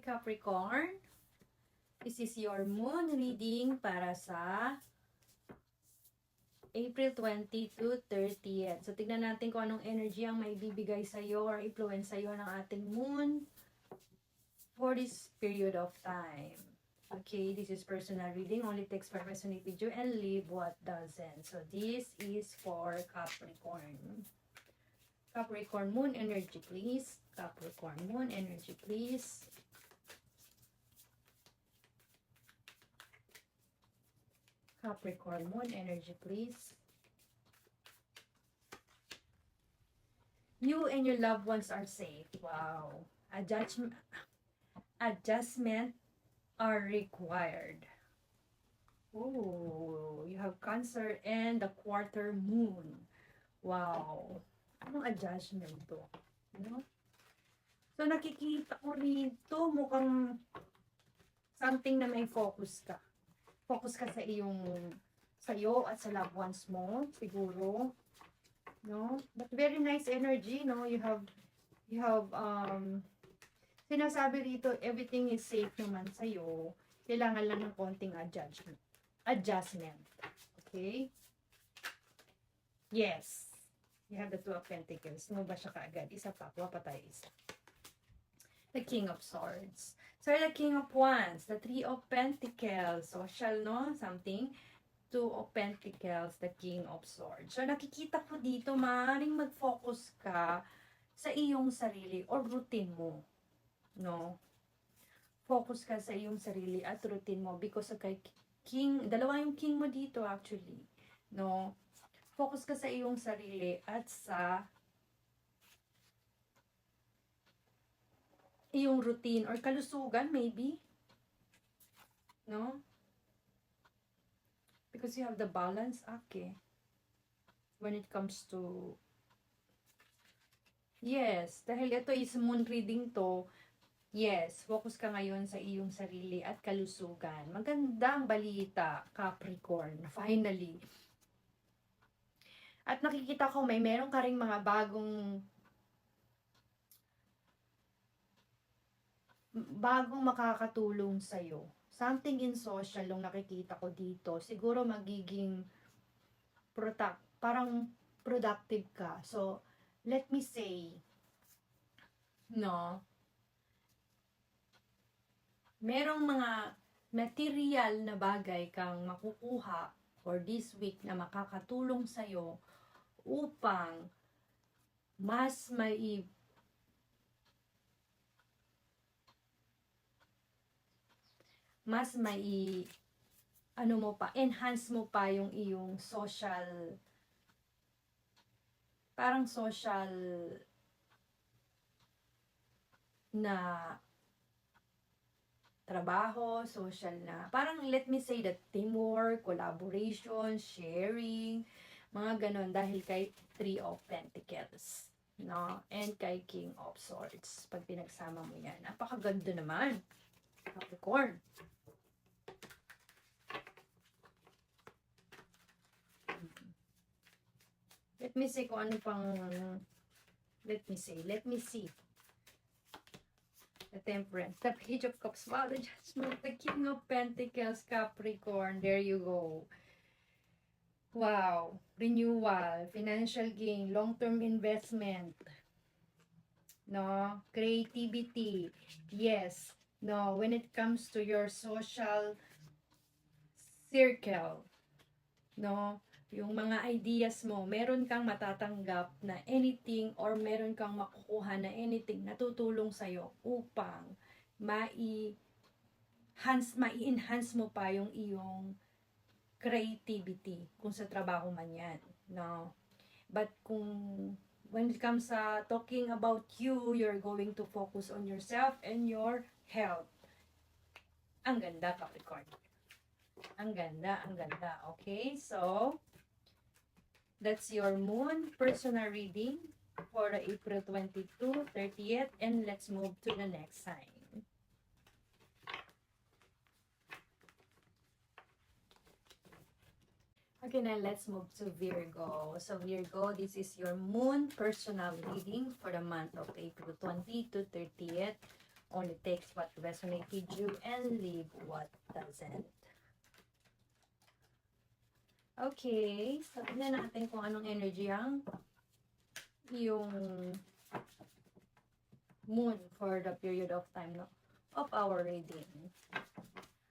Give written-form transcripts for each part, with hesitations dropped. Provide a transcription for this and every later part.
Capricorn. This is your moon reading para sa April 20 to 30th. So, tignan natin kung anong energy ang may bibigay sa'yo or influence sa'yo ng ating moon for this period of time. Okay, this is personal reading. Only takes what resonate with you and leave what doesn't. So, this is for Capricorn. Capricorn moon energy, please. Capricorn moon energy, please. Capricorn moon energy, please. You and your loved ones are safe. Wow. Adjustment are required. Oh, you have Cancer and the quarter moon. Wow. Anong adjustment to? No? So, nakikita ko rito mukhang something na may focus ka. Focus ka sa sa'yo at sa loved ones mo, siguro. No? But very nice energy, no? You have sinasabi rito, everything is safe naman sa'yo. Kailangan lang ng konting adjustment. Okay? Yes. You have the Two of Pentacles. No ba siya kaagad? Isa pa. Kuha pa tayo isa. The King of Swords. So, the King of Wands. The Three of Pentacles. Social, no? Something. Two of Pentacles. The King of Swords. So, nakikita ko dito, maaaring mag-focus ka sa iyong sarili or routine mo. No? Focus ka sa iyong sarili at routine mo because of kay King, dalawa yung King mo dito actually. No? Focus ka sa iyong sarili at sa iyong routine or kalusugan maybe. No? Because you have the balance, okay. When it comes to yes, dahil ito is moon reading to, yes, focus ka ngayon sa iyong sarili at kalusugan. Magandang balita, Capricorn, finally. At nakikita ko meron ka ring mga bagong makakatulong sa'yo. Something in social yung nakikita ko dito. Siguro magiging parang productive ka. So, let me say, no, merong mga material na bagay kang makukuha for this week na makakatulong sa'yo upang mas enhance mo pa yung iyong social, parang social na trabaho, social na, parang let me say that teamwork, collaboration, sharing, mga ganon dahil kay Three of Pentacles, no? And kay King of Swords. Pag pinagsama mo yan, napakaganda naman, Capricorn. Let me see kung ano pang, let me see. The Temperance, the Page of Cups, wow, the Judgment, the King of Pentacles, Capricorn, there you go. Wow, renewal, financial gain, long-term investment, no, creativity, yes, no, when it comes to your social circle, no, yung mga ideas mo, meron kang matatanggap na anything or meron kang makukuha na anything na tutulong sa'yo upang ma-enhance mo pa yung iyong creativity kung sa trabaho man yan, no? But when it comes sa talking about you, you're going to focus on yourself and your health. Ang ganda, Capricorn. Ang ganda. Okay, so that's your moon personal reading for April 22, 30th, and let's move to the next sign. Okay, now let's move to Virgo. So Virgo, this is your moon personal reading for the month of April 20 to 30th. Only takes what resonates with you and leave what doesn't. Okay, so tignan natin kung anong energy ang yung moon for the period of time no, of our reading.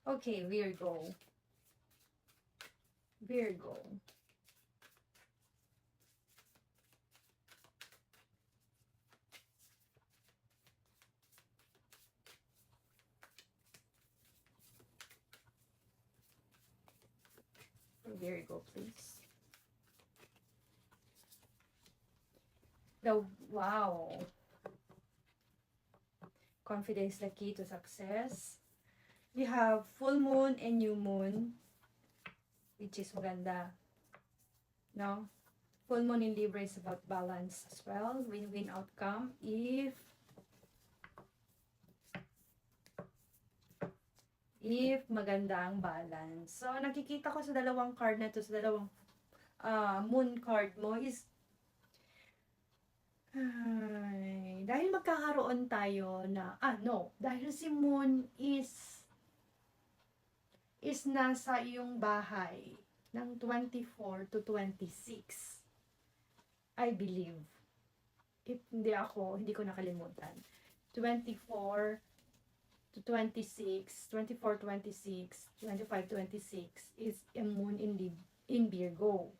Okay, Virgo. Virgo. Virgo, please. Wow. Confidence, the key to success. You have full moon and new moon, which is maganda. No? Full moon in Libra is about balance as well. Win-win outcome if maganda ang balance. So, nakikita ko sa dalawang card na to, sa dalawang moon card mo is dahil magkakaroon tayo na, dahil si moon is nasa iyong bahay ng 24 to 26. I believe. If hindi ko nakalimutan. 24 to 26, 24, 26, 25, 26 is a moon in Virgo.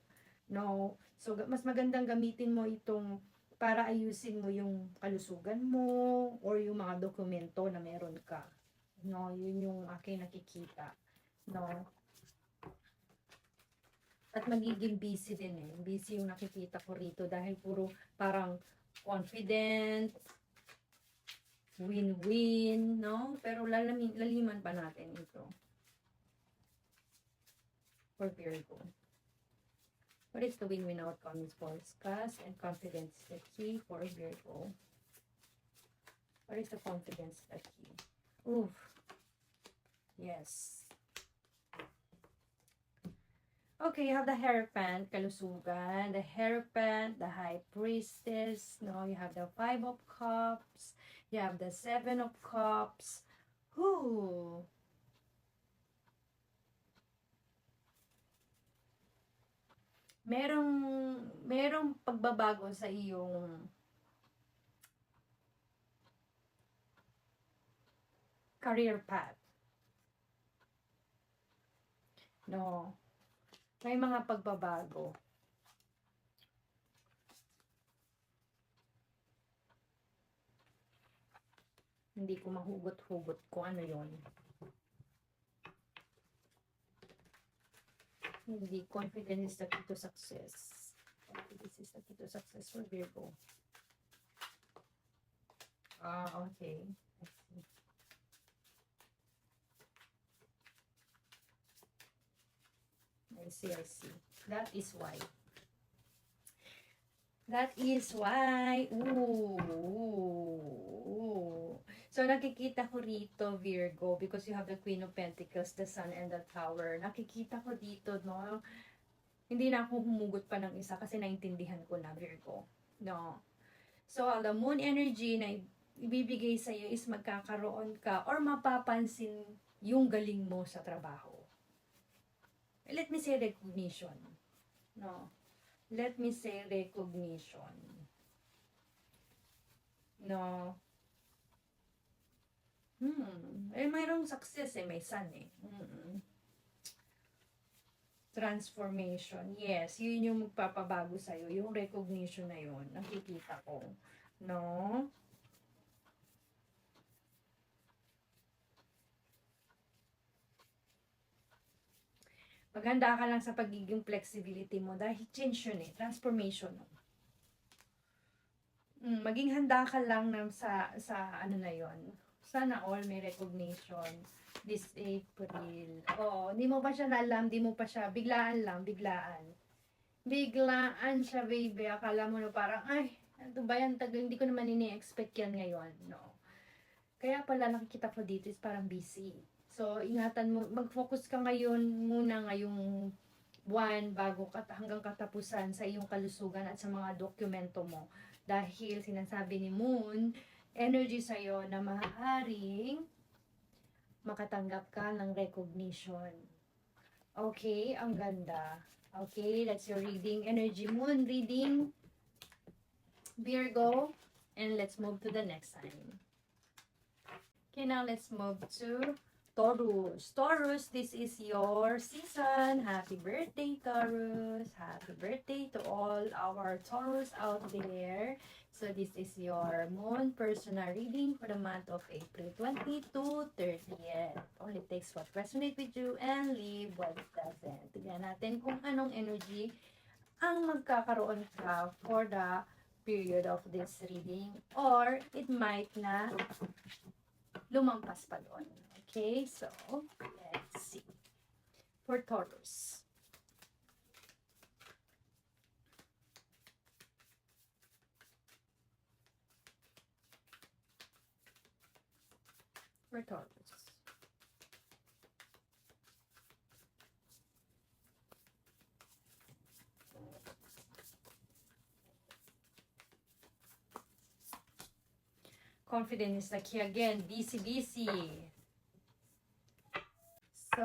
No? So, mas magandang gamitin mo itong para ayusin mo yung kalusugan mo or yung mga dokumento na meron ka. No? Yun yung aking nakikita. No? At magiging busy din eh. Busy yung nakikita ko rito dahil puro parang confident, win-win, no? Pero laliman pa natin ito. For Virgo. What is the win-win outcome for discuss and confidence the key for Virgo? What is the confidence the key? Oof. Yes. Okay, you have the Hierophant, kalusugan, the Hierophant, the High Priestess, no, you have the 5 of Cups, you have the 7 of Cups. Ooh. Merong pagbabago sa iyong career path. No. May mga pagbabago. Hindi ko mahugot-hugot kung ano yon. Hindi, confidence is the key to success. This is the key to success for Virgo. Okay. I see. That is why. Ooh. So, nakikita ko rito, Virgo, because you have the Queen of Pentacles, the Sun, and the Tower. Nakikita ko dito, no? Hindi na ako humugot pa ng isa kasi naintindihan ko na, Virgo. No? So, the moon energy na ibibigay sa iyo is magkakaroon ka or mapapansin yung galing mo sa trabaho. Let me say recognition. No. Let me say recognition. No. Mayroong success may sun eh. Transformation. Yes, yun yung magpapabago sa'yo. Yung recognition na yun. Nakikita ko. No? Maganda ka lang sa pagiging flexibility mo dahil change yun eh, transformation. Maging handa ka lang sa ano na yon. Sana all may recognition this April. Hindi mo pa siya alam, hindi mo pa siya, biglaan siya, baby. Akala mo na parang, ano ba yan, hindi ko naman ini-expect yan ngayon. No. Kaya pala nakikita ko dito is parang busy. So, ingatan mo, mag-focus ka ngayon muna ngayong buwan bago hanggang katapusan sa iyong kalusugan at sa mga dokumento mo. Dahil sinasabi ni Moon energy sa'yo na maaaring makatanggap ka ng recognition. Okay, ang ganda. Okay, that's your reading. Energy moon reading. Virgo. And let's move to the next sign. Okay, now let's move to Taurus. Taurus, this is your season. Happy birthday, Taurus. Happy birthday to all our Taurus out there. So this is your moon personal reading for the month of April 20 to 30th. Only takes what resonates with you and leave what doesn't. Tignan natin kung anong energy ang magkakaroon ka for the period of this reading, or it might na lumampas pa doon. Okay, so let's see. For Taurus. For Taurus. Confident is the key again. Busy, busy. So,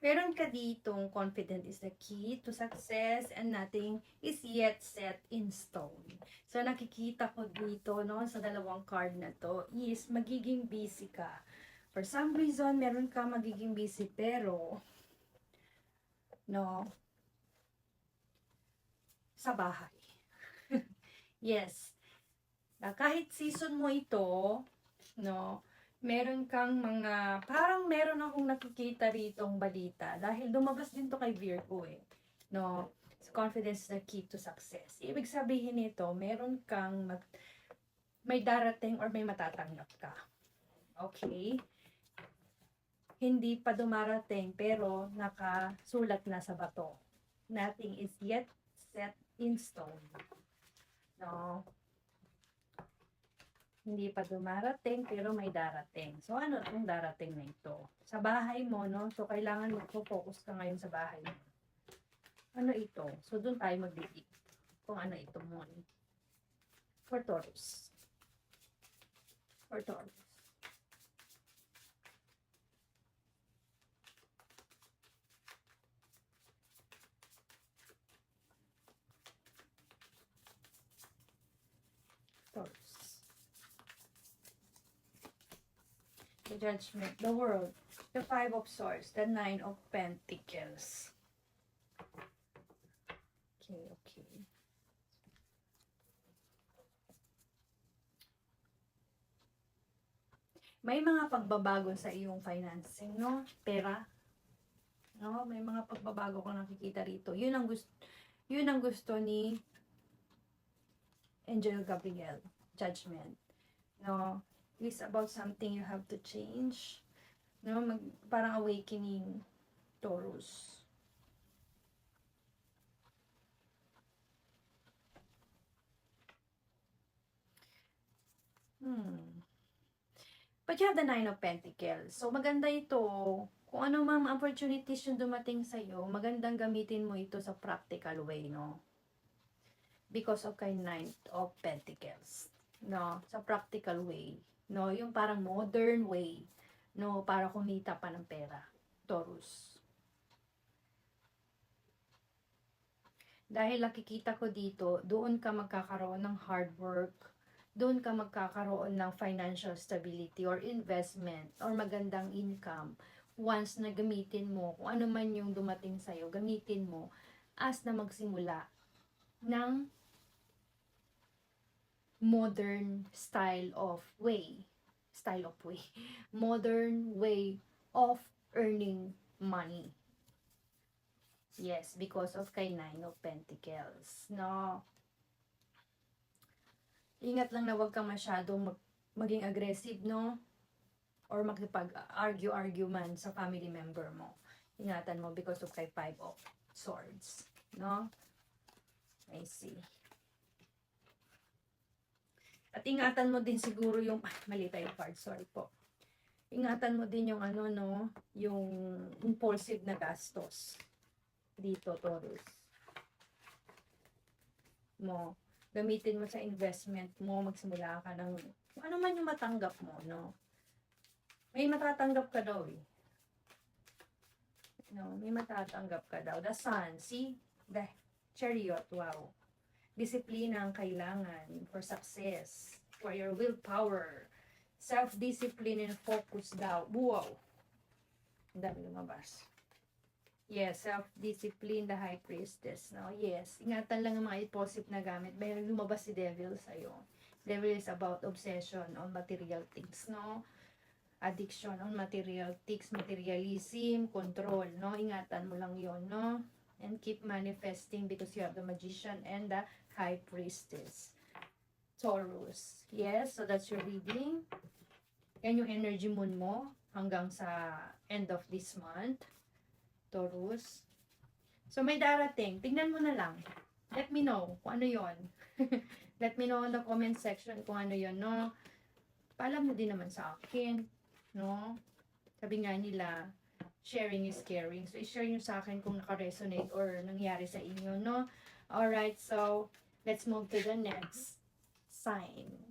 meron ka ditong confident is the key to success and nothing is yet set in stone. So, nakikita ko dito, no, sa dalawang card na to, is magiging busy ka. For some reason, meron ka magiging busy, pero, no, sa bahay. Yes. Na kahit season mo ito, no, meron kang mga, parang meron akong nakikita ritong balita. Dahil lumabas din to kay Virgo eh. No, so confidence is the key to success. Ibig sabihin nito, meron kang may darating or may matatanggap ka. Okay? Hindi pa dumarating, pero nakasulat na sa bato. Nothing is yet set in stone. No? Hindi pa dumarating, pero may darating. So, ano itong darating na ito? Sa bahay mo, no? So, kailangan magpo-focus ka ngayon sa bahay mo. Ano ito? So, doon tayo magdidig kung ano ito mo. For Taurus. For Taurus. Taurus. The Judgment, the World, the Five of Swords, the Nine of Pentacles. Okay, okay. May mga pagbabago sa iyong financing, no? Pera. No, may mga pagbabago kang nakikita rito. Yun ang gusto ni Angel Gabriel. Judgment. No, it's about something you have to change. No, parang awakening, Taurus. But you have the Nine of Pentacles. So, maganda ito. Kung ano mga opportunities yung dumating sa'yo, magandang gamitin mo ito sa practical way, no? Because of kay Nine of Pentacles. No? Sa practical way. No? Yung parang modern way. No? Para kumita pa ng pera. Taurus. Dahil nakikita ko dito, doon ka magkakaroon ng hard work, doon ka magkakaroon ng financial stability or investment or magandang income once na gamitin mo, kung ano man yung dumating sa'yo, gamitin mo as na magsimula ng modern modern way of earning money. Yes, because of kay Nine of Pentacles, no? Ingat lang na wag kang masyadong maging aggressive, no? Or makipag-argue man sa family member mo. Ingatan mo because of kay Five of Swords, no? I see. At ingatan mo din siguro yung, mali tayo card, sorry po. Ingatan mo din yung ano, no? Yung impulsive na gastos. Dito, Taurus. Mo. Gamitin mo sa investment mo, magsimula ka ng kung ano man yung matanggap mo, no? May matatanggap ka daw eh. No, may matatanggap ka daw. The Sun, see? The Chariot, wow. Disiplina ang kailangan for success, for your willpower. Self-discipline and focus daw. Wow. Ang dami lumabas. Yes, self-discipline, the High Priestess. No? Yes, ingatan lang ang mga impulsive na gamit. May lumabas si Devil sa'yo. Devil is about obsession on material things, no? Addiction on material things, materialism, control, no? Ingatan mo lang yon, no? And keep manifesting because you have the Magician and the High Priestess. Taurus. Yes, so that's your reading. Yan yung energy moon mo hanggang sa end of this month. Taurus. So, may darating. Tingnan mo na lang. Let me know kung ano yon. Let me know in the comment section kung ano yon, no? Paalam mo din naman sa akin, no? Sabi nga nila, sharing is caring. So, i-share nyo sa akin kung naka-resonate or nangyari sa inyo, no? Alright, so, let's move to the next sign.